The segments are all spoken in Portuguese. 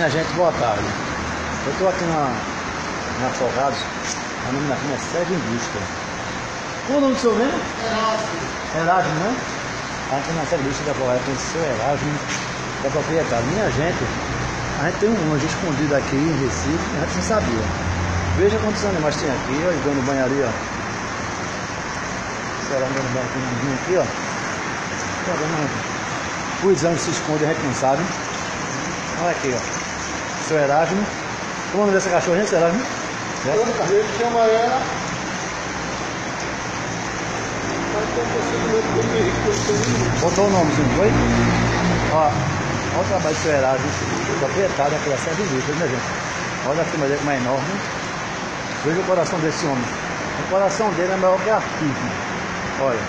Minha gente, boa tarde. Eu estou aqui na Afogados. O nome da firma é Sede Indústria. Qual o nome do seu mesmo? Erasmo, né? Aqui na Sede Indústria da Afogados tem o seu Erasmo, da proprietária. Minha gente, a gente tem um anjo escondido aqui em Recife, a gente não sabia. Veja quantos animais tem aqui, ó, ele dando banho ali, ó. Será dando banho aqui, ó. Tá vendo? Os anjos se escondem, a gente não sabe. Olha aqui, ó. Seu Erasmo. Como é o nome dessa cachorrinha, seu Erasmo? Eu chamo ela. Botou o nome, não foi? Ó, olha o trabalho do seu Erasmo, proprietário daquela Sede Indústria, né, gente? Olha a firma dele como é enorme. Veja o coração desse homem. O coração dele é maior que a firma. Olha.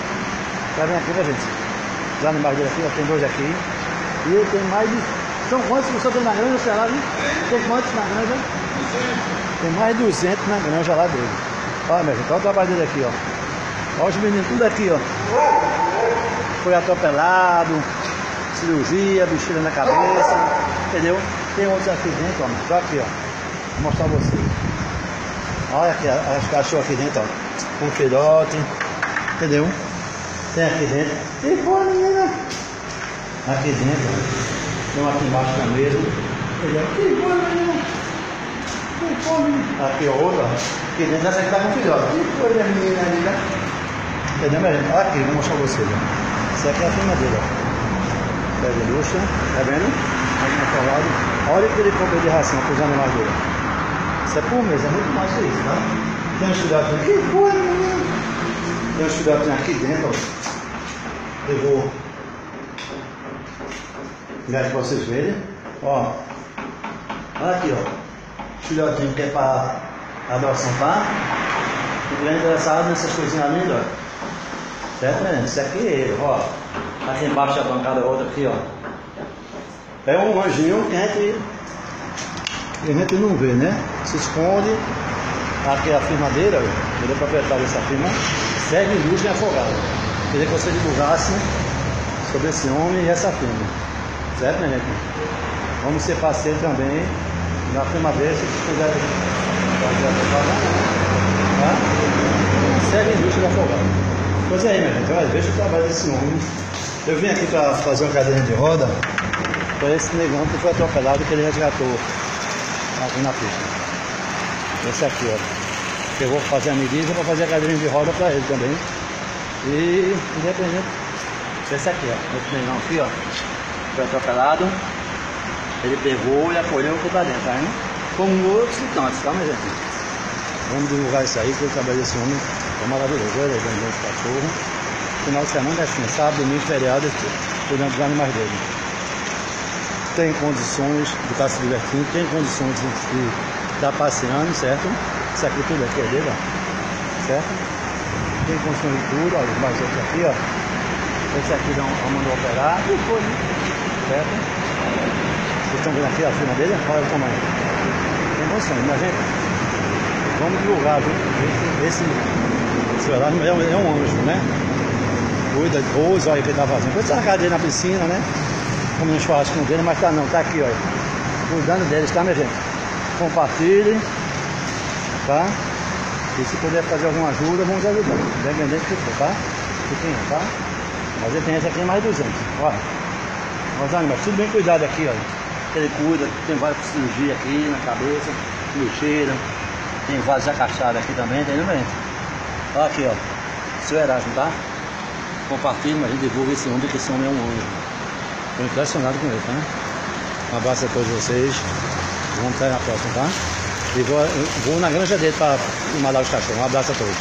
Tá vendo aqui, né, gente? Os animais dele aqui, ó, tem dois aqui. E ele tem mais de... São quantos que o senhor tem na granja, sei lá, né? Tem quantos na granja? 200. Tem mais de 200 na granja lá dele. Olha, meu gente, olha o trabalho dele aqui, ó. Olha os meninos tudo aqui, ó. Foi atropelado, cirurgia, bexiga na cabeça, entendeu? Tem outros aqui dentro, ó. Só aqui, ó. Vou mostrar pra vocês. Olha aqui, as cachorras aqui dentro, ó. Com filhote, entendeu? Tem aqui dentro. E boa, menina. Aqui dentro, ó. Tem um aqui embaixo na mesa. Entendeu? Que boa, menina. Que boa, menina. Aqui, ó, outra. Aqui dentro, essa aqui tá com filhote. Que coisa, menina ali, né? Entendeu, minha gente? Olha aqui, vou mostrar pra vocês, ó. Essa aqui é a firma dele, ó. Sede Indústria, tá vendo? Aqui na Afogados. Olha o que ele compra de ração pros animais dele. Isso é por mês, é muito mais que isso, tá? Tem uns filhotes aqui. Que boa, menina. Tem uns filhotes aqui dentro, ó. Eu vou ligar aqui pra vocês verem. Ó. Olha aqui, ó. Filhotinho que é pra adoção, tá? Fico bem interessado nessas coisinhas lindas, ó. Certo, menino? Isso aqui é ele, ó. Aqui embaixo da bancada é outra aqui, ó. É um anjinho que a gente não vê, né? Se esconde. Aqui é a firma dele, ó. Ele é proprietário dessa firma. Sede Indústria em Afogados. Queria que você divulgasse sobre esse homem e essa firma. Certo, minha gente? Vamos ser parceiro também na firma dele, se quiser fazer a propaganda, tá? Sede Indústria de Afogados. Pois é aí, minha gente, olha, veja o trabalho desse homem. Eu vim aqui para fazer uma cadeira de roda para esse negão que foi atropelado, que ele resgatou aqui na pista. Esse aqui, ó. Eu vou fazer a medida para fazer a cadeira de roda para ele também. E independente desse aqui, ó. Esse negão aqui, ó. Foi atropelado. Ele pegou e acolheu aqui para dentro, tá vendo? Como outros tantos, tá, minha gente? Vamos divulgar isso aí, que o trabalho desse homem é maravilhoso. Olha, vendendo os cachorros. Final de semana é assim, sábado, domingo, feriado, cuidando dos animais dele. Tem condições de estar se divertindo, tem condições de estar passeando, certo? Isso aqui tudo aqui é dele, ó. Certo? Tem condições de tudo, olha, mais esse aqui, ó. Esse aqui mandou operar, e foi, né? Certo? Vocês estão vendo aqui a firma dele? Olha o tamanho. Tem condições, minha gente. Vamos divulgar, viu? Esse Erasmo é um anjo, né? Cuida de boas, olha o que ele tá fazendo. Pode sacar dele na piscina, né? Como no churrasquinho dele, mas tá não, tá aqui, olha. Cuidando deles, tá, minha gente? Compartilhem, tá? E se puder fazer alguma ajuda, vamos ajudar. Independente do que for, tá? Fiquem, tá? Mas ele tem esse aqui mais 200, olha. Os animais, tudo bem cuidado aqui, olha. Ele cuida, tem várias cirurgias aqui na cabeça, lixeira. Tem vários acachados aqui também, entendeu, gente? Olha aqui, ó. Seu Erasmo, tá? Compartilhe, mas a gente divulga esse homem, porque esse homem é um anjo. Estou impressionado com ele, tá? Um abraço a todos vocês. Vamos sair na próxima, tá? E vou na granja dele para filmar lá os cachorros. Um abraço a todos.